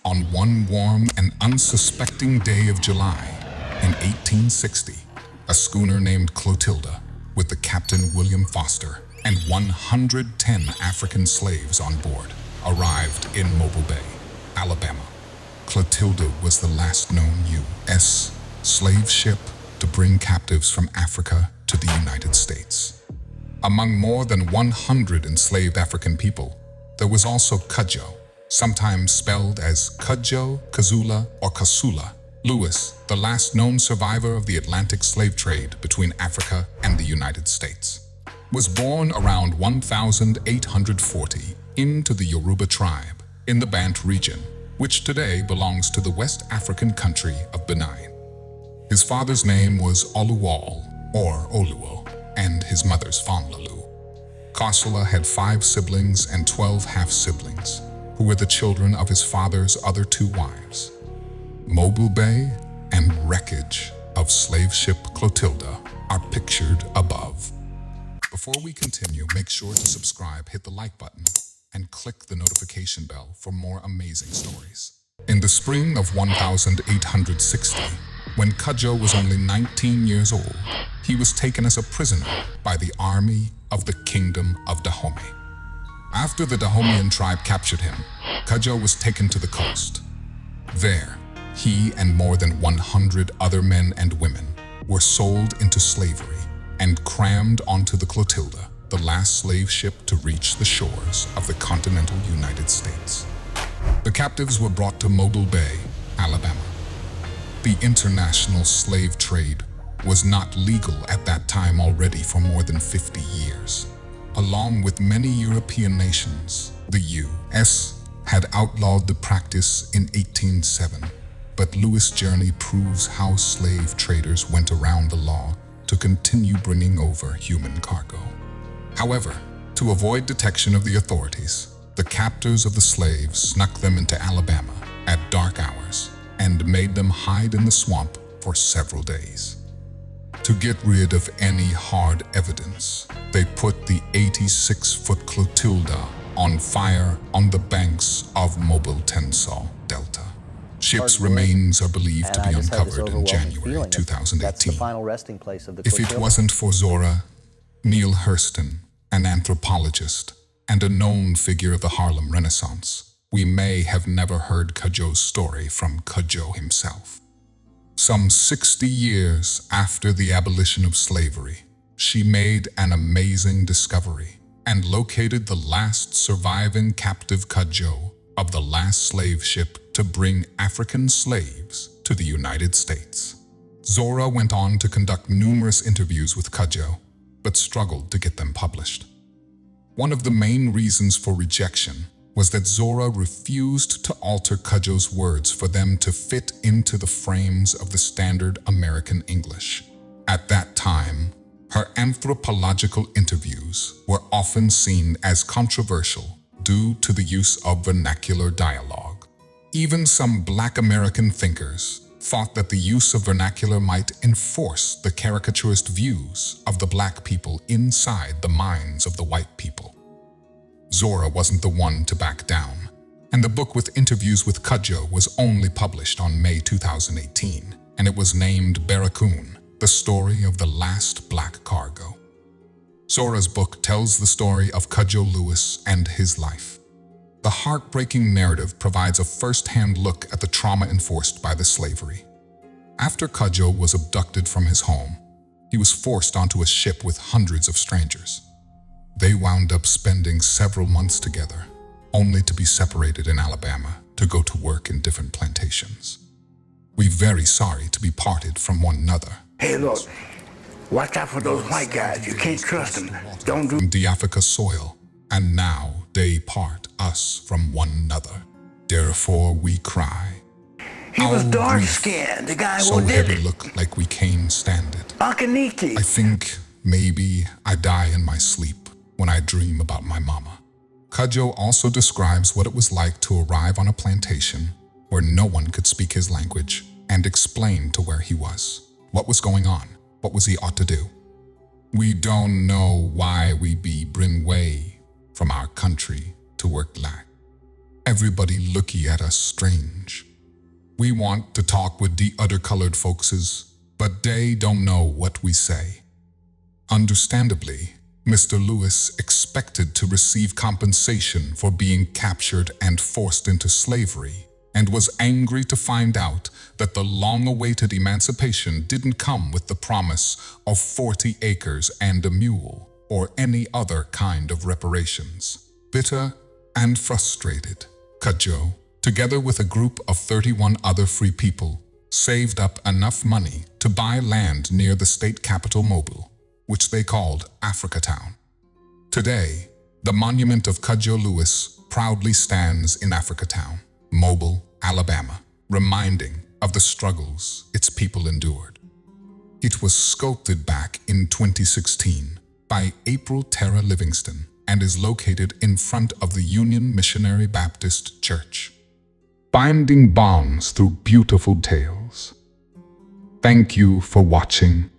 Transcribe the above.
On one warm and unsuspecting day of July in 1860, a schooner named Clotilda, with the Captain William Foster and 110 African slaves on board, arrived in Mobile Bay, Alabama. Clotilda was the last known U.S. slave ship to bring captives from Africa to the United States. Among more than 100 enslaved African people, there was also Cudjoe, sometimes spelled as Cudjoe, Kazula, or Kasula. Lewis, the last known survivor of the Atlantic slave trade between Africa and the United States, was born around 1840 into the Yoruba tribe in the Bant region, which today belongs to the West African country of Benin. His father's name was Oluwal, or Oluwo, and his mother's Fonlalu. Kasula had 5 siblings and 12 half-siblings, who were the children of his father's other 2 wives. Mobile Bay and wreckage of slave ship Clotilda are pictured above. Before we continue, make sure to subscribe, hit the like button, and click the notification bell for more amazing stories. In the spring of 1860, when Cudjoe was only 19 years old, he was taken as a prisoner by the army of the Kingdom of Dahomey. After the Dahomean tribe captured him, Cudjoe was taken to the coast. There, he and more than 100 other men and women were sold into slavery and crammed onto the Clotilda, the last slave ship to reach the shores of the continental United States. The captives were brought to Mobile Bay, Alabama. The international slave trade was not legal at that time already for more than 50 years. Along with many European nations, the U.S. had outlawed the practice in 1807, but Lewis' journey proves how slave traders went around the law to continue bringing over human cargo. However, to avoid detection of the authorities, the captors of the slaves snuck them into Alabama at dark hours and made them hide in the swamp for several days. To get rid of any hard evidence, they put the 86-foot Clotilda on fire on the banks of Mobile Tensas Delta. Ship's remains are believed to be uncovered in January 2018. If it wasn't for Zora Neale Hurston, an anthropologist and a known figure of the Harlem Renaissance, we may have never heard Cudjoe's story from Cudjoe himself. Some 60 years after the abolition of slavery, she made an amazing discovery and located the last surviving captive Cudjoe of the last slave ship to bring African slaves to the United States. Zora went on to conduct numerous interviews with Cudjoe, but struggled to get them published. One of the main reasons for rejection was that Zora refused to alter Cudjoe's words for them to fit into the frames of the standard American English. At that time, her anthropological interviews were often seen as controversial due to the use of vernacular dialogue. Even some Black American thinkers thought that the use of vernacular might enforce the caricaturist views of the Black people inside the minds of the white people. Zora wasn't the one to back down, and the book with interviews with Cudjoe was only published on May 2018, and it was named Barracoon, the story of the last Black cargo. Zora's book tells the story of Cudjoe Lewis and his life. The heartbreaking narrative provides a first-hand look at the trauma enforced by the slavery. After Cudjoe was abducted from his home, he was forced onto a ship with hundreds of strangers. They wound up spending several months together, only to be separated in Alabama to go to work in different plantations. We're very sorry to be parted from one another. Hey, look, watch out for those white guys. You can't trust them. Don't do... The Africa soil, and now they part us from one another. Therefore we cry. He was dark-skinned, the guy so who did heavy it. look like we can't stand it. Akaniki. I think maybe I die in my sleep when I dream about my mama. Cudjoe also describes what it was like to arrive on a plantation where no one could speak his language and explain to where he was. What was going on? What was he ought to do? We don't know why we be bring way from our country to work lack. everybody looking at us strange. We want to talk with the other colored folkses, but they don't know what we say. Understandably, Mr. Lewis expected to receive compensation for being captured and forced into slavery, and was angry to find out that the long-awaited emancipation didn't come with the promise of 40 acres and a mule, or any other kind of reparations. Bitter and frustrated, Cudjoe, together with a group of 31 other free people, saved up enough money to buy land near the state capital Mobile, which they called Africatown. Today, the monument of Cudjoe Lewis proudly stands in Africatown, Mobile, Alabama, reminding of the struggles its people endured. It was sculpted back in 2016 by April Tara Livingston and is located in front of the Union Missionary Baptist Church, binding bonds through beautiful tales. Thank you for watching.